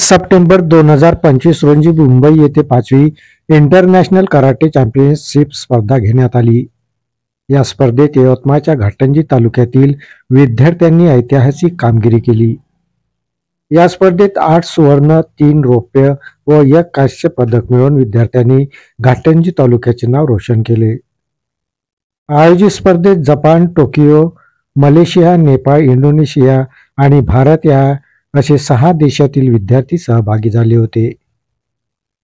September 2025 रोजी मुंबई येथे 5वी international karate championship स्पर्धा घेण्यात आली. या स्पर्धेत यवतमाळच्या घाटंजी तालुक्यातील विद्यार्थ्यांनी ऐतिहासिक कामगिरी केली. या स्पर्धेत 8 सुवर्ण, 3 रौप्य व 1 कांस्य पदक मिळवून विद्यार्थ्यांनी घाटंजी तालुक्याचे नाव रोशन केले. आयोजित स्पर्धेत Japan, Tokyo, Malaysia, Nepal, Indonesia आणि भारत या असे 6 देशातील विद्यार्थी सहभागी झाले होते.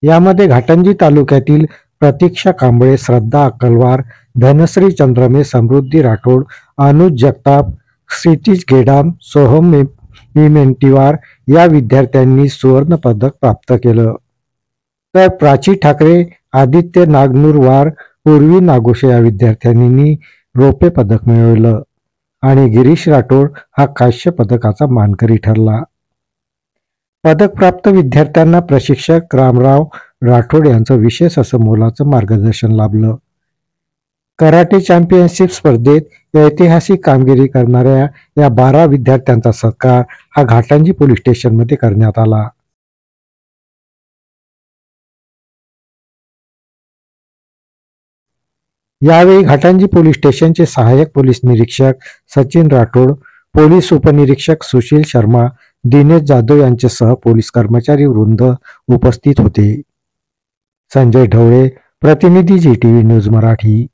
यामध्ये घाटंजी तालुक्यातील प्रतीक्षा कांबळे, श्रद्धा अक्कलवार, धनश्री चंद्रमे, समृद्धी राठोड, अनुज जगताप, क्षितिज गेडाम, सोहम मिमेंटिवार या विद्यार्थ्यांनी सुवर्ण पदक प्राप्त केलं. तर प्राची ठाकरे, आदित्य नागनूरवार, पूर्वी नागोशे या विद्यार्थ्यांनी रौप्य पदक मिळवलं आणि गिरीश राठोड हा कांस्य पदकाचा मानकरी ठरला. पदक प्राप्त विद्यार्थ्यांना प्रशिक्षक रामराव राठोड यांचं विशेष असं मोलाचं मार्गदर्शन लाभलं. कराटे चॅम्पियनशिप स्पर्धेत ऐतिहासिक कामगिरी करणाऱ्या या 12 विद्यार्थ्यांचा सत्कार हा घाटंजी पोलीस स्टेशनमध्ये करण्यात आला. यावेळी घाटंजी पोलीस स्टेशनचे सहाय्यक पोलीस निरीक्षक सचिन राठोड, पोलीस उपनिरीक्षक सुशील शर्मा, दिनेश जाधव यांच्यासह पोलीस कर्मचारी वृंद उपस्थित होते. संजय ढवळे, प्रतिनिधी GTV न्यूज मराठी.